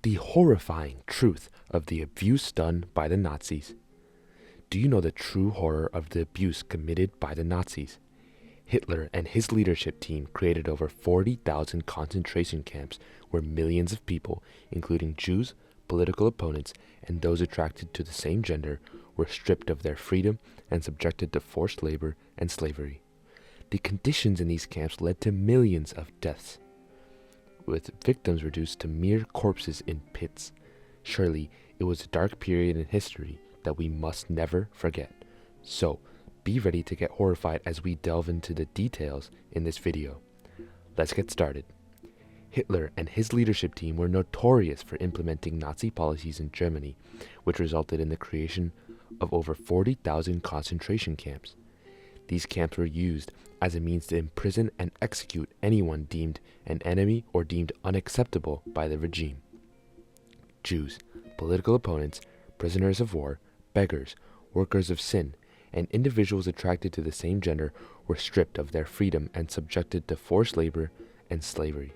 the horrifying truth of the abuse done by the Nazis. Do you know the true horror of the abuse committed by the Nazis? Hitler and his leadership team created over 40,000 concentration camps where millions of people, including Jews, political opponents, and those attracted to the same gender, were stripped of their freedom and subjected to forced labor and slavery. The conditions in these camps led to millions of deaths, with victims reduced to mere corpses in pits. Surely, it was a dark period in history that we must never forget. So, be ready to get horrified as we delve into the details in this video. Let's get started. Hitler and his leadership team were notorious for implementing Nazi policies in Germany, which resulted in the creation of over 40,000 concentration camps. These camps were used as a means to imprison and execute anyone deemed an enemy or deemed unacceptable by the regime. Jews, political opponents, prisoners of war, beggars, workers of sin, and individuals attracted to the same gender were stripped of their freedom and subjected to forced labor and slavery.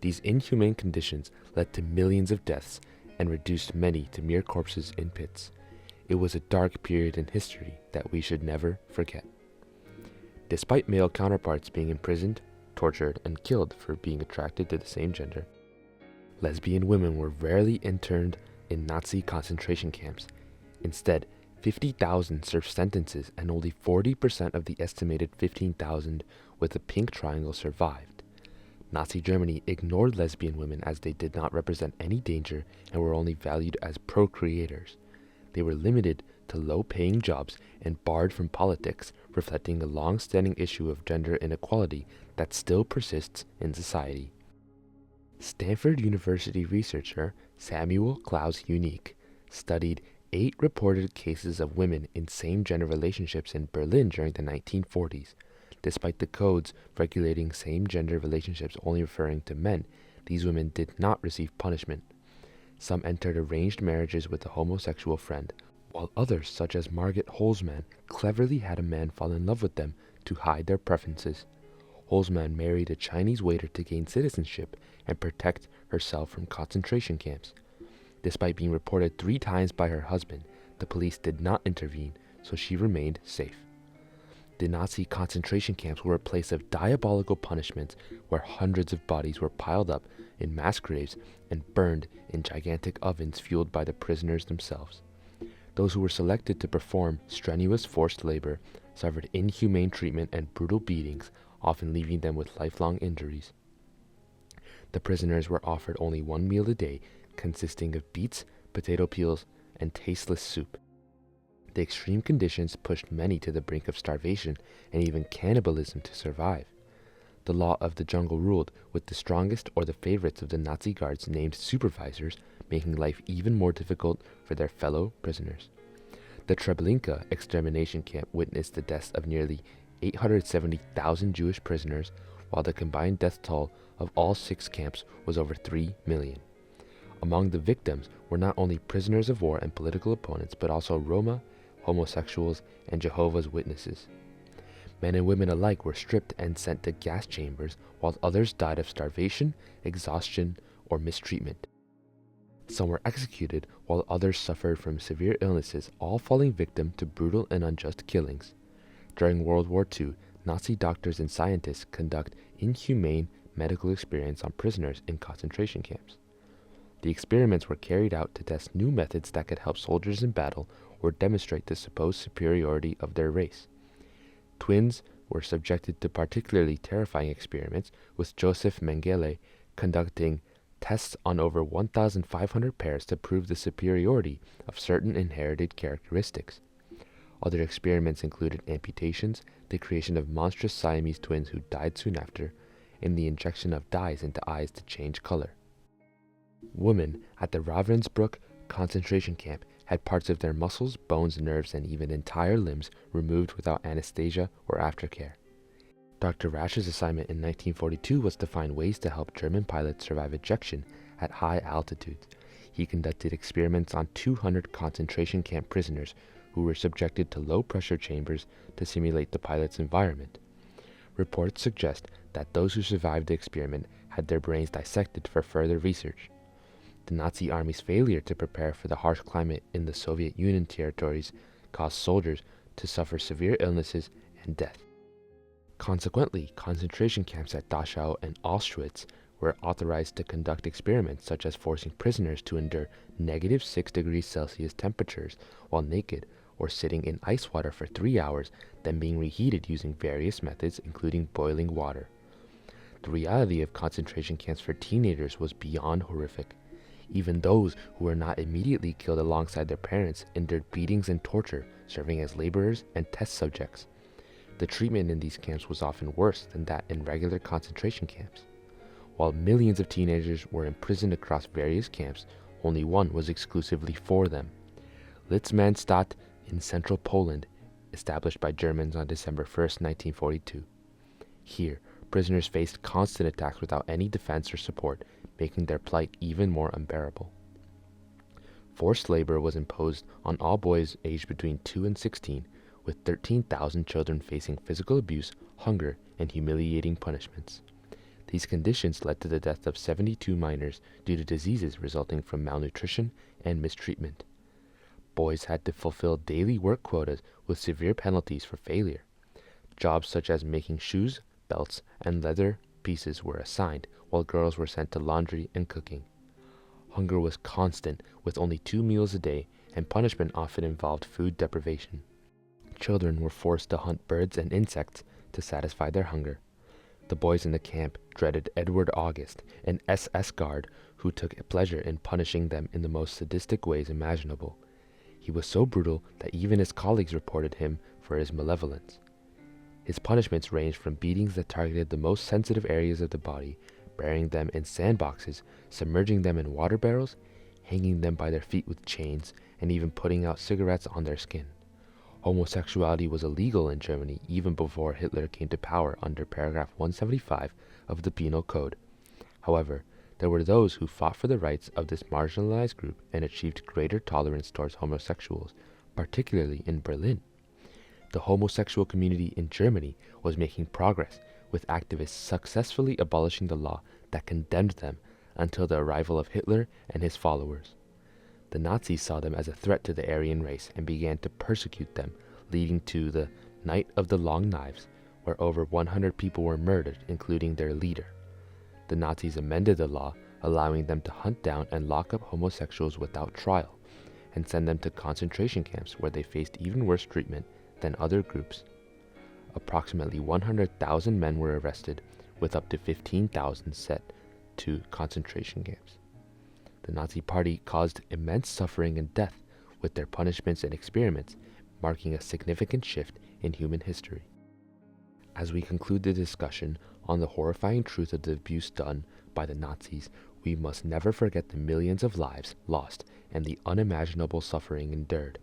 These inhumane conditions led to millions of deaths and reduced many to mere corpses in pits. It was a dark period in history that we should never forget. Despite male counterparts being imprisoned, tortured, and killed for being attracted to the same gender, lesbian women were rarely interned in Nazi concentration camps. Instead, 50,000 served sentences and only 40% of the estimated 15,000 with a pink triangle survived. Nazi Germany ignored lesbian women as they did not represent any danger and were only valued as procreators. They were limited to low-paying jobs and barred from politics, reflecting a long-standing issue of gender inequality that still persists in society. Stanford University researcher Samuel Klaus Unique studied 8 reported cases of women in same-gender relationships in Berlin during the 1940s. Despite the codes regulating same-gender relationships only referring to men, these women did not receive punishment. Some entered arranged marriages with a homosexual friend, while others, such as Margit Holzmann, cleverly had a man fall in love with them to hide their preferences. Holzmann married a Chinese waiter to gain citizenship and protect herself from concentration camps. Despite being reported 3 times by her husband, the police did not intervene, so she remained safe. The Nazi concentration camps were a place of diabolical punishments where hundreds of bodies were piled up in mass graves and burned in gigantic ovens fueled by the prisoners themselves. Those who were selected to perform strenuous forced labor suffered inhumane treatment and brutal beatings, often leaving them with lifelong injuries. The prisoners were offered only one meal a day, consisting of beets, potato peels, and tasteless soup. The extreme conditions pushed many to the brink of starvation and even cannibalism to survive. The law of the jungle ruled, with the strongest or the favorites of the Nazi guards named supervisors, making life even more difficult for their fellow prisoners. The Treblinka extermination camp witnessed the deaths of nearly 870,000 Jewish prisoners, while the combined death toll of all 6 camps was over 3 million. Among the victims were not only prisoners of war and political opponents, but also Roma, homosexuals, and Jehovah's Witnesses. Men and women alike were stripped and sent to gas chambers, while others died of starvation, exhaustion, or mistreatment. Some were executed, while others suffered from severe illnesses, all falling victim to brutal and unjust killings. During World War II, Nazi doctors and scientists conduct inhumane medical experiments on prisoners in concentration camps. The experiments were carried out to test new methods that could help soldiers in battle or demonstrate the supposed superiority of their race. Twins were subjected to particularly terrifying experiments, with Joseph Mengele conducting tests on over 1,500 pairs to prove the superiority of certain inherited characteristics. Other experiments included amputations, the creation of monstrous Siamese twins who died soon after, and the injection of dyes into eyes to change color. Women at the Ravensbrück concentration camp had parts of their muscles, bones, nerves, and even entire limbs removed without anesthesia or aftercare. Dr. Rasch's assignment in 1942 was to find ways to help German pilots survive ejection at high altitudes. He conducted experiments on 200 concentration camp prisoners who were subjected to low-pressure chambers to simulate the pilot's environment. Reports suggest that those who survived the experiment had their brains dissected for further research. The Nazi army's failure to prepare for the harsh climate in the Soviet Union territories caused soldiers to suffer severe illnesses and death. Consequently, concentration camps at Dachau and Auschwitz were authorized to conduct experiments such as forcing prisoners to endure -6 degrees Celsius temperatures while naked, or sitting in ice water for 3 hours, then being reheated using various methods including boiling water. The reality of concentration camps for teenagers was beyond horrific. Even those who were not immediately killed alongside their parents endured beatings and torture, serving as laborers and test subjects. The treatment in these camps was often worse than that in regular concentration camps. While millions of teenagers were imprisoned across various camps, only one was exclusively for them. Litzmannstadt in central Poland, established by Germans on December 1st, 1942. Here, prisoners faced constant attacks without any defense or support, making their plight even more unbearable. Forced labor was imposed on all boys aged between 2 and 16, with 13,000 children facing physical abuse, hunger, and humiliating punishments. These conditions led to the death of 72 minors due to diseases resulting from malnutrition and mistreatment. Boys had to fulfill daily work quotas with severe penalties for failure. Jobs such as making shoes, belts, and leather pieces were assigned, while girls were sent to laundry and cooking. Hunger was constant, with only 2 meals a day, and punishment often involved food deprivation. Children were forced to hunt birds and insects to satisfy their hunger. The boys in the camp dreaded Edward August, an SS guard who took pleasure in punishing them in the most sadistic ways imaginable. He was so brutal that even his colleagues reported him for his malevolence. His punishments ranged from beatings that targeted the most sensitive areas of the body, burying them in sandboxes, submerging them in water barrels, hanging them by their feet with chains, and even putting out cigarettes on their skin. Homosexuality was illegal in Germany even before Hitler came to power under paragraph 175 of the Penal Code. However, there were those who fought for the rights of this marginalized group and achieved greater tolerance towards homosexuals, particularly in Berlin. The homosexual community in Germany was making progress, with activists successfully abolishing the law that condemned them until the arrival of Hitler and his followers. The Nazis saw them as a threat to the Aryan race and began to persecute them, leading to the Night of the Long Knives, where over 100 people were murdered, including their leader. The Nazis amended the law, allowing them to hunt down and lock up homosexuals without trial, and send them to concentration camps where they faced even worse treatment than other groups. Approximately 100,000 men were arrested, with up to 15,000 sent to concentration camps. The Nazi Party caused immense suffering and death with their punishments and experiments, marking a significant shift in human history. As we conclude the discussion on the horrifying truth of the abuse done by the Nazis, we must never forget the millions of lives lost and the unimaginable suffering endured.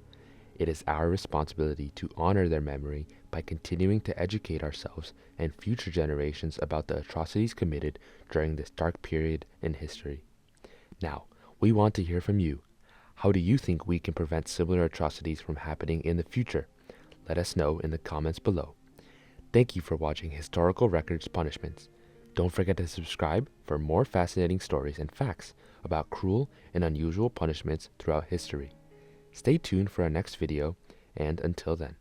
It is our responsibility to honor their memory by continuing to educate ourselves and future generations about the atrocities committed during this dark period in history. Now, we want to hear from you. How do you think we can prevent similar atrocities from happening in the future? Let us know in the comments below. Thank you for watching Historical Records Punishments. Don't forget to subscribe for more fascinating stories and facts about cruel and unusual punishments throughout history. Stay tuned for our next video, and until then.